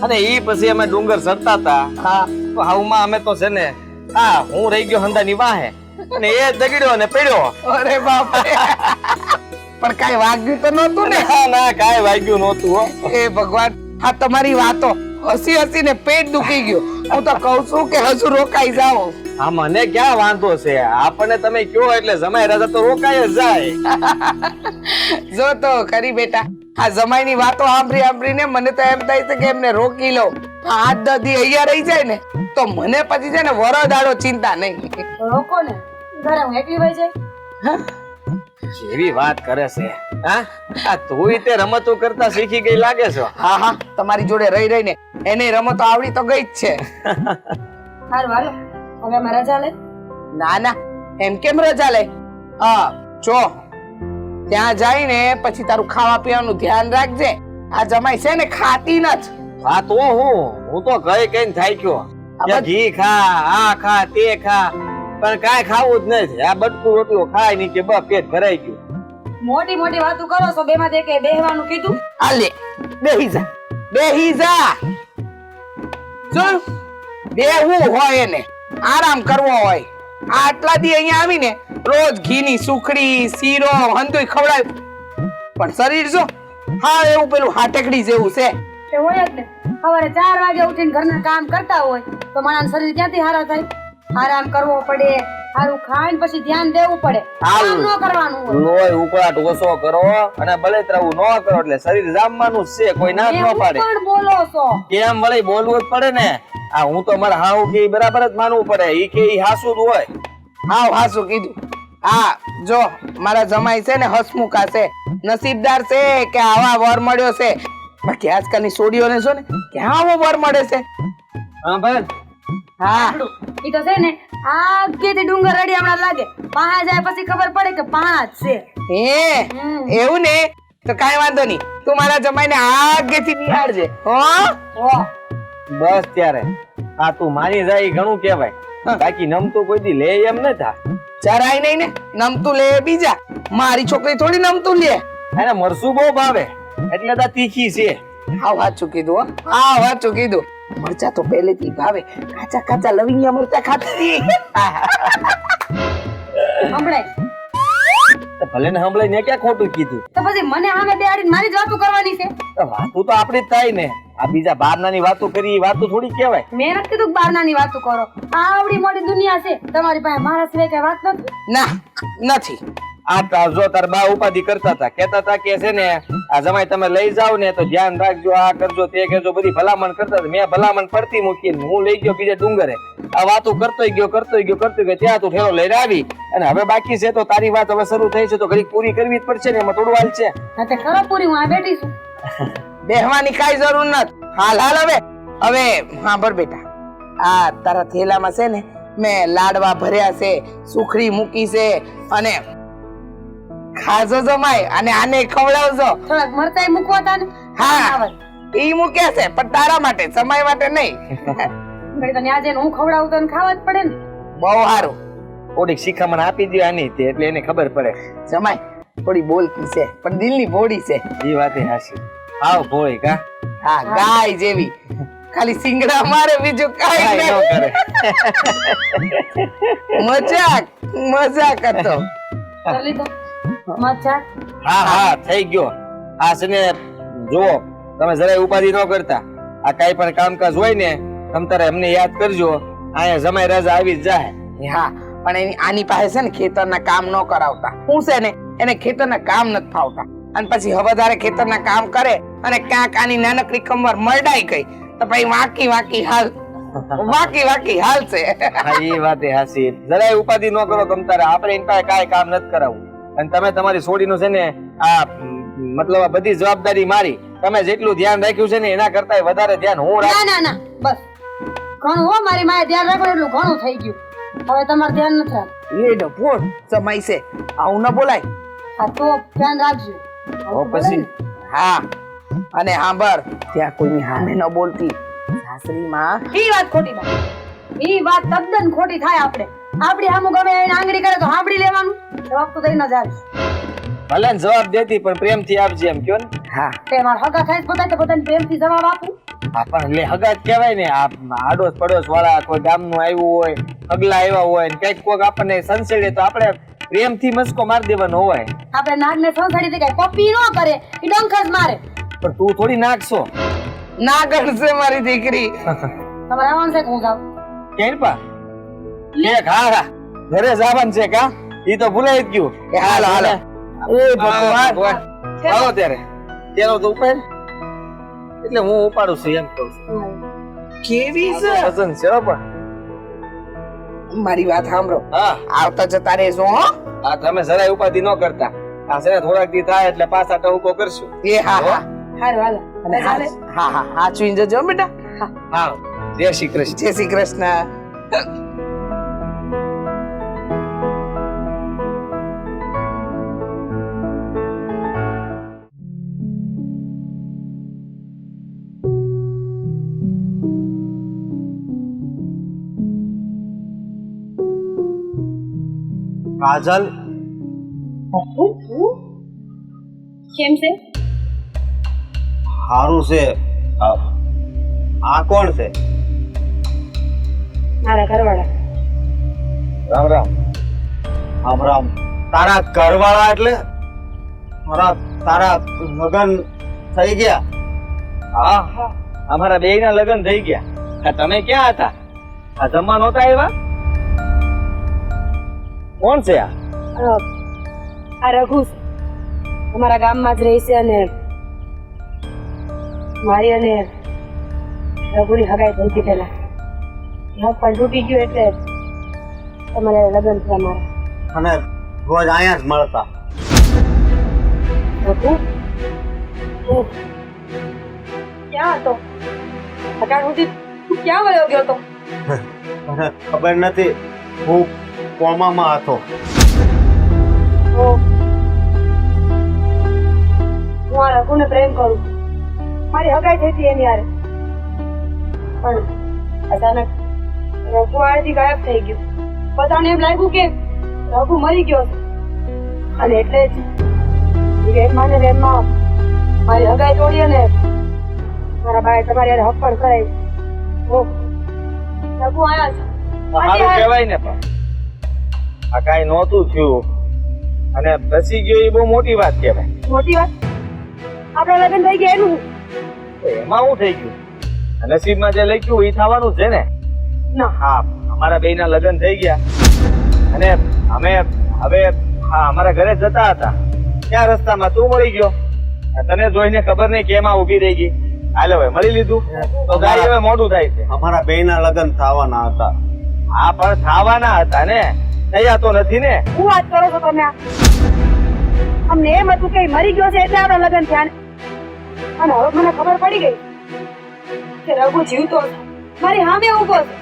અને ઈ પછી અમે ડુંગર ચડતા હતા. હા તો હાવમાં અમે તો છે ને હું રહી ગયો હંદાની વાહે અને એ દગડ્યો ને પડ્યો. અરે બાપ રે. પણ કાઈ વાગ્યું તો નહોતું ને? ના ના કાંઈ વાગ્યું નહોતું હો. એ ભગવાન, આ તમારી વાતો હસી હસીને પેટ દુખી ગયું. હું તો કહું છું કે હજુ રોકાઈ જાઓ. હા મને ક્યાં વાંધો છે, આપણને તમે કયો એટલે જમાઈ રાજા તો રોકાય જ જાય. જો તો ખરી બેટા, આ જમાઈની વાતો સાંભળીને મને તો એમ થાય છે કે એમને રોકી લો. આ 8-10 દી અહીંયા રહી જાય ને તો મને પછી છે ને વરદાડો ચિંતા નહીં. રોકો ને, ઘરે હું એકલી વઈ જાય. જેવી વાત કરે છે. હા આ તુંય તે રમતો કરતા શીખી ગઈ લાગે છો. હા હા, તમારી જોડે રહી રહીને એને રમતો આવડી તો ગઈ જ છે. હારું હાલો, હવે અમે રજા લે. ના ના, એમ કેમ રજા લે? હા જો, ત્યાં જઈને પછી તારું ખાવા પીવાનું ધ્યાન રાખજે. આ જમાઈ છે ને ખાતી નથી. હા તો હું તો કઈ કઈ થાય ગયો. ઘી ખા, આ ખા, તે ખા, પણ કાંઈ ખાવું જ નથી. આ બટકું રોટલો ખાય નહીં કે બસ પેટ ભરાઈ ગયું. મોટી મોટી વાતો કરો છો, બે માં કે બેહવાનું કીધું. આલે બેહી જા, બેહી જા. જો બેહવું હોય એને આરામ કરવો હોય. આટલા દી અહીંયા આવીને રોજ ઘીની સુખડી, શીરો, હંધુય ખવડાવ, પણ શરીર જો હા એવું પેલું હાટેકડી જેવું છે. તે હોય જ ને, સવારે 4 વાગે ઉઠીને ઘરના કામ કરતા હોય તો માણસ શરીર ક્યાંથી હારા થાય? આરામ કરવો પડે, સારું ખાઈને પછી ધ્યાન દેવું પડે. કામ ન કરવાનું હોય. લોહી ઉકળાટ ઓછો કરો અને બળતરાવું ન કરો એટલે શરીર જામવાનું જ છે. કોઈ ના ન પાડે. પણ બોલો છો કેમ વળી બોલવું જ પડે ને. આ હું તો મારા હાવ કે બરાબર જ માનવું પડે. ઈ કે ઈ હાસુ જ હોય. હાવ હાસું કીધું. હા જો મારા જમાઈ છે ને હસમુખા છે, નસીબદાર છે કે આવા વર મળ્યો છે. બાકી આજકાલની સોડીઓને છો ને ક્યાં આવો વર મળે છે. હા ભાઈ. હા ઈ તો છે ને આગેથી ડુંગર રડી હમણાં લાગે, પાહા જાય પછી ખબર પડે કે પાહા જ છે. હે એવું ને, તો કાઈ વાંધો નહીં, તું મારા જમાઈને આગેથી નિહાળજે. હો બસ ત્યારે આ તું માની જાય ઘણું કહેવાય. બાકી નમતું કોઈ દી લે એમ ન થા. જરાય નહીં ને, નમતું લે બીજા. મારી છોકરી થોડી નમતું લે. એને મરસું બહુ ભાવે એટલે તો તીખી છે. હાવ સાચું કીધું હો, હાવ સાચું કીધું. મરચા તો પહેલેથી ભાવે, કાચા કાચા લવિંગિયા મરચા ખાતી. સંભળાય ભલે ને સંભળાય ને ક્યાં ખોટું કીધું. તો પછી મને સામે બેહાડીને મારી જ વાતો કરવાની છે. વાતું તો આપડી જ થાય ને. આ બીજા બારનાની વાતો કરી વાતો થોડી કહેવાય. મેં નથી કીધું બારનાની વાતો કરો. આવડી મોટી દુનિયા છે તમારી પાસે, મારા સિવાય કઈ વાત નથી. ના નથી. આ જો તાર બા ઉપાધિ કરતા હતા, કેતા હતા કે છે ને આ જમાઈ તમે લઈ જાવ ને તો ધ્યાન રાખજો, આ કરજો તે કરજો, બધી ભલામણ કરતા હતા. મેં ભલામણ પડતી મૂકીને હું લઈ ગયો બીજે ડુંગરે. આ વાતો કરતો ગયો ત્યાં તું ઠેલો લઈને આવી. અને હવે બાકી છે તો તારી વાત હવે શરૂ થઈ છે તો ઘડી પૂરી કરવી જ પડશે ને, એમાં થોડું હાલ છે. હા તે ખરો પૂરી, હું આ બેઠી છું. બેહવાની કાઈ જરૂર નથી. હાલ હવે સાંભળ બેટા, આ તારા થેલામાં છે ને મેં લાડવા ભર્યા છે, સુખડી મૂકી છે, અને ખાજો જમાય અને આને ખવડાવજો. થોડાક મરચાઈ મૂકવા તા ને. હા ઈ મૂક્યા છે પણ તારા માટે, જમાઈ માટે નહીં. ઘડી તો ન્યા જઈને હું ખવડાવું તો એને ખાવા જ પડે ને. બહુ સારું. થોડીક શિખામણ આપી દે આની તે એટલે એને ખબર પડે. જમાઈ થોડી બોલતી છે પણ દિલની ભોળી છે. એ વાતે હાસી. આવ ભોળી કા. હા ગાય જેવી, ખાલી સિંગડા મારે બીજું કાઈ ન કરે. મજાક હતો. કરી લીધો મજા. હા થઈ ગયો. આ છે ને જુઓ, તમે જરાય ઉપાધિ ન કરતા. આ કાઈ પણ કામકાજ હોય ને તમ તારે અમને યાદ કરજો. અહીંયા જમાઈ રાજા આવી જ જાય. હા પણ આની પાસે છે ને ખેતરના કામ ન કરાવતા. હું છે ને એને ખેતરના કામ નથી ફાવતા. અને પછી હવાદારે ખેતરના કામ કરે અને ક્યાંક આની નાનકડી કમર મરડાઈ ગઈ તો પછી વાકી હાલ છે. હા એ વાતે હાસી. જરાય ઉપાધિ ન કરો તમ તારે. આપણે એની પાસે કાંઈ કામ નથી કરાવવું. અને તમે તમારી છોડીનું છે ને આ મતલબ આ બધી જવાબદારી મારી. તમે જેટલું ધ્યાન રાખ્યું છે ને એના કરતા વધારે ધ્યાન હું રાખું. ના બસ ઘણું હો, મારી માએ ધ્યાન રાખો એટલું ઘણું થઈ ગયું. હવે તમારે ધ્યાન નથી રાખવું. એ ડફોડ જમાઈ છે, આવું ન બોલાય. હા તો ધ્યાન રાખજો. પછી હા અને સાંભળ, ત્યાં કોઈની સામે ન બોલતી. સાસરીમાં ઈ વાત ખોટી થાય. ઈ વાત તદ્દન ખોટી થાય. આપડી સામું ગમે એને આંગળી કરે તો સાંભળી લેવાનું. જવાબ તો દઈને જ આવીશ. ભલે ને જવાબ દેતી પણ પ્રેમથી આપજે એમ કયો ને. હા તે મારા હગા થાય પોતાને પ્રેમથી જવાબ આપું. હા પણ એટલે હગા જ કહેવાય ને, આ આડોશ પડોશ વાળા કોઈ ગામનું આવ્યું હોય, અગલા આવ્યા હોય ને કઈક કોક આપણને સંસેડે તો આપણે પ્રેમથી મસ્કો મારી દેવાનો હોય. આપણે નાગને સંસાડી દે, કોપી ન કરે એ ડંખ જ મારે. પણ તું થોડી નાખશો. ના કરશે મારી દીકરી. તમારે આવવાનું છે કે હું જાઉં? કેમ પા કે હા ઘરે જવાનું છે કા? ઈ તો ભૂલાઈ જ ગયું. એ હાલો હાલો. એ ભગવાન આવો ત્યારે તેનો તો ઉપાડ એટલે હું ઉપાડું છું એમ કહું છું. કેવી છે વજન છે હો પણ. મારી વાત સાંભળો. હા આવતા જતા રહેજો હો. આ તમે જરાય ઉપાધિ ન કરતા. આ છે ને થોડાક દી થાય એટલે પાછા ટહુકો કરશું. એ હા હા. હારું હાલો. અને ચાલે? હા હા હા ચૂઈ જજો હો બેટા. હા જય શ્રી કૃષ્ણ. જય શ્રી કૃષ્ણ. કાજલ કેમ છે? હારું છે. આ કોણ છે? મારા ઘરવાળા. રામ રામ. રામ રામ. તારા ઘરવાળા એટલે તારા લગન થઈ ગયા? હા અમારા બેયના લગન થઈ ગયા. આ તમે ક્યાં હતા? આ જમવા નહોતા આવ્યા? કોણ છે આ? આ રઘુ છે. અમારા ગામમાં જ રહે છે અને મારી અને રઘુની હગાઈ થઈ હતી પેલા. હક પણ તૂટી ગયું એટલે તમારે લગ્ન થયા મારા. અને રોજ અહીંયા જ મળતા. રઘુ ક્યાં હતો? અત્યાર સુધી તું ક્યાં વયો ગયો હતો? મને ખબર નથી. હું કોમામાં હતો. હું આ રઘુને પ્રેમ કરું. મારી હગાઈ થઈ હતી એની હારે. પણ અચાનક રઘુ આડેથી ગાયબ થઈ ગયો. બધાને એમ લાગ્યું કે રઘુ મરી ગયો છે. અને એટલે જ રેમમાં ને રેમમાં મારી હગાઈ તોડી અને મારા બાએ તમારી હારે હક પણ કરાવ્યું. રઘુ આયા છે. સારું કહેવાય ને પણ આ કાંઈ નહોતું થયું અને બચી ગયો એ બહુ મોટી વાત કહેવાય. મોટી વાત. આપણા લગ્ન થઈ ગયા એનું શું? તો એમાં શું થઈ ગયું? નસીબમાં જે લખ્યું એ થવાનું જ છે ને. ના. હા અમારા બેયના લગ્ન થઈ ગયા અને અમે હવે અમારા ઘરે જતા હતા ત્યાં રસ્તામાં તું મળી ગયો. તને જોઈને ખબર નહીં કેમાં ઊભી રહી ગઈ. હાલે હવે મળી લીધું તો ગાડી હવે મોડું થાય છે. અમારા બેયના લગ્ન થવાના હતા. હા પણ થવાના હતા ને, થયા તો નથી ને. શું વાત કરો છો તમે? અમને એમ હતું કે મરી ગયો છે એટલે આપણા લગ્ન થયા ને. અને હવે મને ખબર પડી ગઈ કે રઘુ જીવતો છે. મારી સામે ઊભો છે.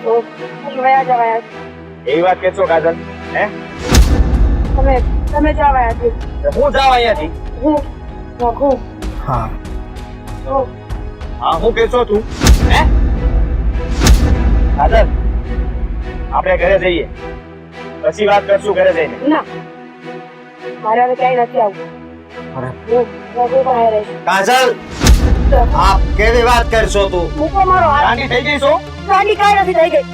તો વયા જવાયા છે. એવી વાત કેશો કાજલ? હે તમે જવાયા છે. હું જાવ અહીંયાથી? હું રઘુ. હા તો હા હું કેશો તું? હે કાજલ આપણે ઘરે જઈએ પછી વાત કરશું ઘરે જઈને. ના, મારે હવે ક્યાંય નથી આવવું. હું રઘુ પાસે રહીશ. કાજલ આ કેવી વાત કરશો તું? મૂકો મારો હાથ. રાંડી થઈ ગઈ છો? ગાડી કાંઈ નથી થઈ ગઈ.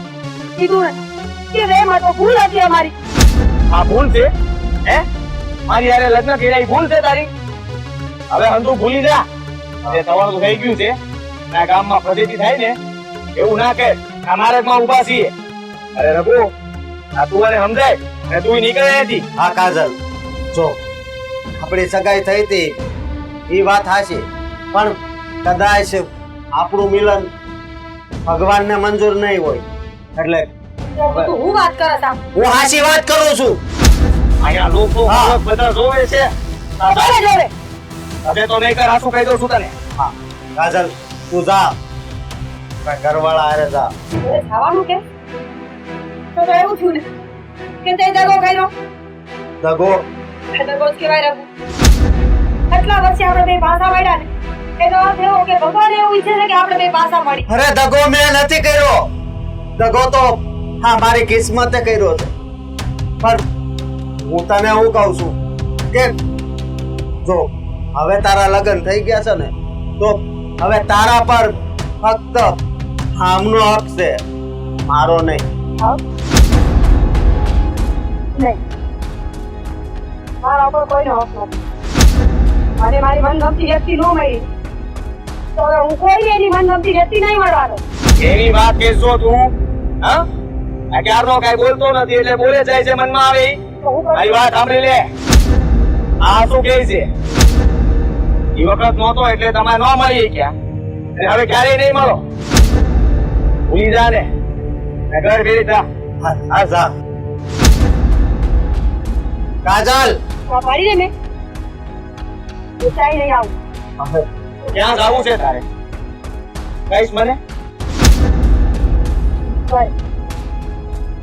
કીધું ને કે રેમ હતો, ભૂલ હતી અમારી. આ ભૂલ છે? હે મારી યારે લગ્ન કર્યા એ ભૂલ છે તારી? હવે હંધુ ભૂલી જા. જે થવાનું થઈ ગયું છે. આ ગામમાં પ્રગતિ થાય ને એવું ના કે આ માર્ગમાં ઊભા છીએ. અરે રઘુ આ તું મને સમજાય ને તું નીકળે નથી. હા કાજલ જો આપણી સગાઈ થઈ હતી એ વાત હાચી પણ કદાચ આપણું મિલન ભગવાનને મંજૂર નહીં હોય એટલે તું હું વાત કરે છે? હું હાચી વાત કરું છું. અહીંયા લોકો હા. બધા જોવે છે. જોડે જોડે. હવે તો નહીં કર, આશું કહી દઉં છું તને. હા કાજલ તું જા તારા ઘરવાળા હારે જા. હવે ખાવાનું કે તો એવું થયું ને કે તે દગો કર્યો. દગો દગો જ કહેવાય રઘુ. આટલા વર્ષે આપણે બે પાસા મળ્યા ને એનો અર્થ એવો કે ભગવાન એવું ઈચ્છે છે કે આપણે બે પાસા મળી. અરે દગો મેં નથી કર્યો. દગો તો હા મારી કિસ્મતે કર્યો છે પણ હું તને એવું કહું છું કે જો હવે તારા લગ્ન થઈ ગયા છે ને તો હવે તારા પર ફક્ત આમનો હક છે, મારો નહીં. હા નહીં, મારા ઉપર કોઈનો હક નથી. અને મારી મનગમતી વ્યક્તિ ન મળી તો હવે હું કોઈ એની મનગમતી વ્યક્તિ નહીં મળવાનો. એની વાત કેશો તું? હા, આ ક્યારનો કાંઈ બોલતો નથી એટલે બોલે જાય છે મનમાં આવે ઈ. તો હું મારી વાત સાંભળી લે. આ શું કહે છે? એ વખત નહોતો એટલે તમે ન મળી ગયા અને હવે ક્યારેય નહીં મળો. ભૂલી જા ને ઘર ભેરી થા. હા જા. કાજલ, પાડીને મેં ઉચાઈ નહીં આવું. ક્યાં જવું છે તારે? કહીશ મને? બસ.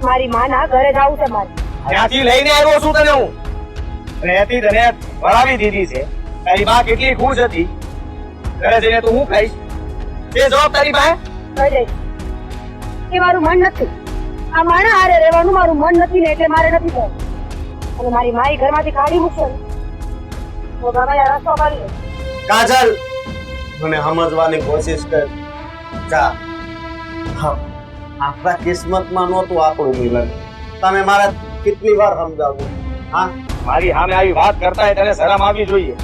મારી માના ઘરે જવું છે મારે. ત્યાંથી લઈને આવ્યો છું તને હું. રહેતી તને ભણાવી દીધી છે. તારી માં કેટલી ખુશ હતી. ઘરે જઈને તું હું ખાઈશ? તે જવાબ તારી પાસે? કહી દઈશ કે મારું મન નથી. આ માણા હારે રહેવાનું મારું મન નથી ને એટલે મારે નથી થયું. અને મારી માઈ ઘરમાંથી કાઢી મૂકશે ને તો બાબા રસ્તો કરી લે. કાજલ, મને સમજવાની કોશિશ કર. જા. હા, આપણા કિસ્મતમાં નહોતું આપણું મિલન. તને મારે કેટલી વાર સમજાવું? હા, મારી સામે આવી વાત કરતા હોય તને શરમ આવવી જોઈએ.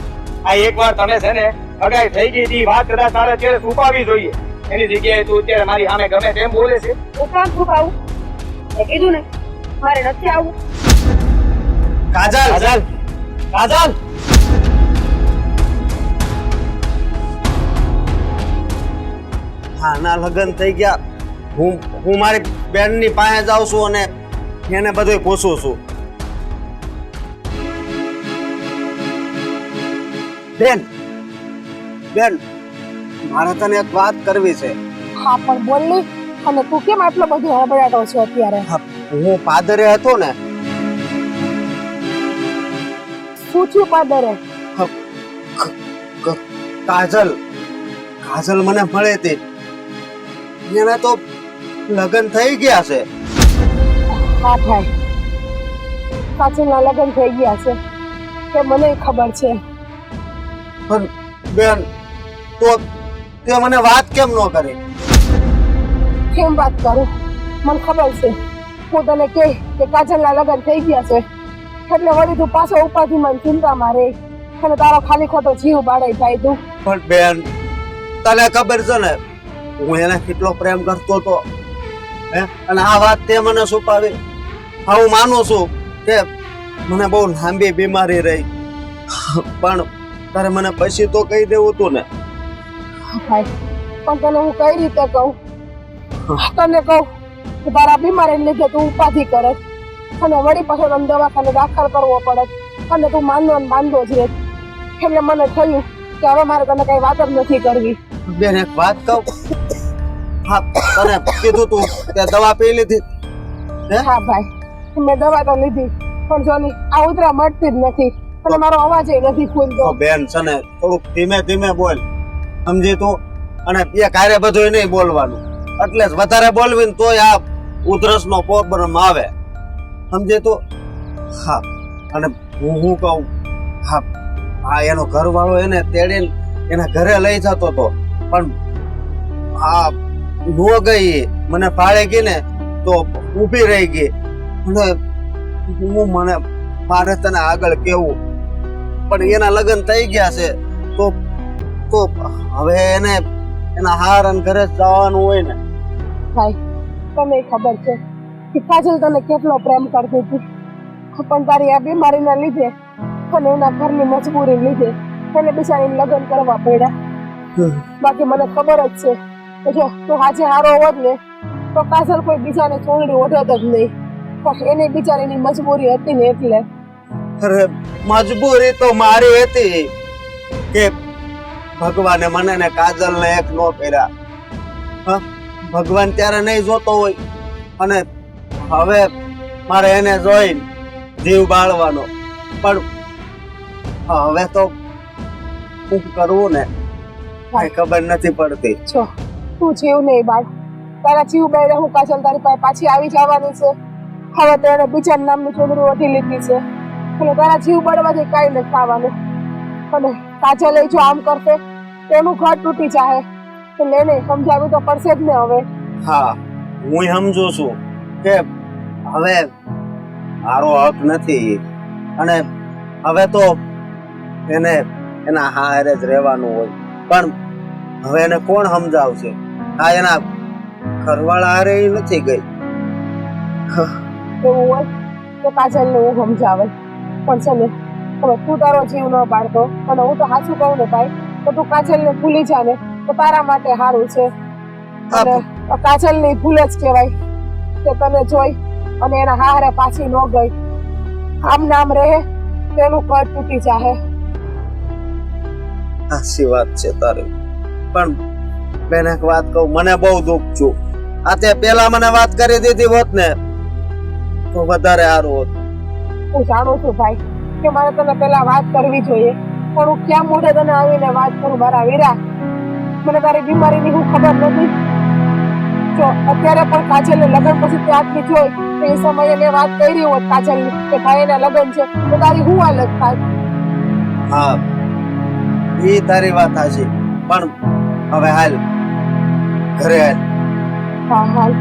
આ એકવાર તમે છે ને અગાઈ થઈ ગઈ હતી વાત કદાચ તારે અત્યારે છુપાવવી જોઈએ. એની જગ્યાએ તું અત્યારે મારી સામે ગમે તેમ બોલે છે. હું કામ છુપાવું? મેં કીધું ને મારે નથી આવવું. કાજલ, કાજલ, કાજલ, આના લગ્ન થઈ ગયા. હું મારી બેનની પાસે જાઉં છું અને એને બધું પૂછું છું. બેન, બેન, મારે તને એક વાત કરવી છે. હા પણ બોલની. અને તું કેમ આટલો બધો હબડાટો છે અત્યારે? હા, હું પાદરે હતો ને. શું થયું પાદરે? કાજલ, કાજલ મને મળે હતી. એને તો લગ્ન થઈ ગયા છે. હા ભાઈ, કાજલના લગ્ન થઈ ગયા છે તે મને ખબર છે. પણ બેન, તો તે મને વાત કેમ ન કરી? કેમ વાત કરું? મને ખબર છે. હું તને કહે કે કાજલના લગ્ન થઈ ગયા છે એટલે વળી તું પાછો ઉપાધિમાં ને ચિંતામાં રહે અને તારો ખાલી ખોટો જીવ બાળાઈ જાય તું. પણ બેન, તને ખબર છે ને હું એને કેટલો પ્રેમ કરતો હતો. હે, અને આ વાત તે મને છુપાવી. હા, હું માનું છું કે મને બહુ લાંબી બીમારી રહી, પણ તારે મને પછી તો કહી દેવું તું ને. હા ભાઈ, પણ તને હું કઈ રીતે કહું? તને કહું કે તારા બીમારીને લીધે તું ઉપાધિ કરે અને વળી પાછો તને દવાખાને દાખલ કરવો પડે અને તું માંદો ને માંદો જ રહે. એટલે મને થયું કે હવે મારે તને કઈ વાત જ નથી કરવી. બેન, એક વાત કહું? હા, તને કીધું તું કે દવા પી લીધી? હે? હા ભાઈ, મેં દવા તો લીધી પણ જોની આ ઉધરા મળતી જ નથી અને મારો અવાજ નથી ખુલતો. તો બેન છે ને થોડુંક ધીમે ધીમે બોલ, સમજી તું? અને એ કાર્ય બધું નહીં બોલવાનું. એટલે જ વધારે બોલવી ને તોય આ ઉધરસ નો પ્રોબ્લેમ આવે, સમજે તું? હા, અને હું કહું, હા, આ એનો ઘરવાળો એને તેડીને એના ઘરે લઈ જતો હતો પણ આ નો ગઈ. મને પાળે ગઈ ને તો ઊભી રહી ગઈ. અને મને મારે તને આગળ કેવું, પણ એના લગ્ન થઈ ગયા છે તો હવે એને એના હાર અને ઘરે જવાનું હોય ને. ભાઈ, તને ખબર છે કે કાજલ તને કેટલો પ્રેમ કરતી હતી પણ તારી આ બીમારીના લીધે અને એના ઘરની મજબૂરી લીધે એને બિચારીને લગ્ન કરવા પડ્યા. બાકી મને ખબર જ છે કે જો તું આજે હારો હોત ને તો કાજલ કોઈ બીજાને છોડી ઓઢત જ નહીં, પણ એની બિચારીની મજબૂરી હતી ને એટલે. અરે મજબૂરી તો મારી હતી કે ભગવાને મને ને કાજલ ને એક નો કર્યા. હા, ભગવાન ત્યારે નહીં જોતો હોય અને હવે મારે એને જોઈને જીવ બાળવાનો. પણ હવે તો શું કરવું ને કઈ ખબર નથી પડતી. જો તું જીવ નહીં બાળ, તારા જીવ બેડે હું કાજલ તારી પાસે પાછી આવી જવાની છે. હવે તો એને બીજા નામની ચોદરી ઓઢી લીધી છે એટલે તારા જીવ બળવાથી કાંઈ નથી થવાનું. અને કાજલ જો આમ કરશે તેનું ઘર તૂટી જાય એટલે એને સમજાવવું તો પડશે જ ને હવે. હા હું સમજુ છું કે હવે મારો હક નથી અને હવે તો એને એના હારે જ રહેવાનું હોય, પણ હવે એને કોણ સમજાવશે? આ એના ઘરવાળા હારે ઈ નથી ગઈ. એવું હોય તો કાજલને હું સમજાવે, પણ છે ને હવે તું તારો જીવ ન પાડતો અને હું તો સાચું કહું ને ભાઈ તો તું કાજલને ભૂલી જા ને તો તારા માટે સારું છે. અને કાજલની ભૂલ જ કહેવાય કે તને જોઈ અને એના હારે પાછી ન ગઈ. આમ નામ રહે તેનું ઘર તૂટી જાહે. સાચી વાત છે તારી, પણ બેન એક વાત કહું, મને બહુ દુઃખ છું. આ તે પેલા મને વાત કરી દીધી હોત ને તો વધારે સારું હોત. હું જાણું છું ભાઈ કે મારે તને પેલા વાત કરવી જોઈએ, પણ હું ક્યાં મોઢે તને આવીને વાત કરું મારા વીરા? મને તારી બીમારીની હું ખબર નથી. જો અત્યારે પણ કાજલને લગ્ન પછી ત્યાંથી જોઈ તો એ સમયે મેં વાત કરી હોત કાજલની કે ભાઈ એના લગ્ન છે તો તારી શું હાલત થાય? હા એ તારી વાત સાચી, પણ હવે હાલ ઘરે હાલ. હા હાલ.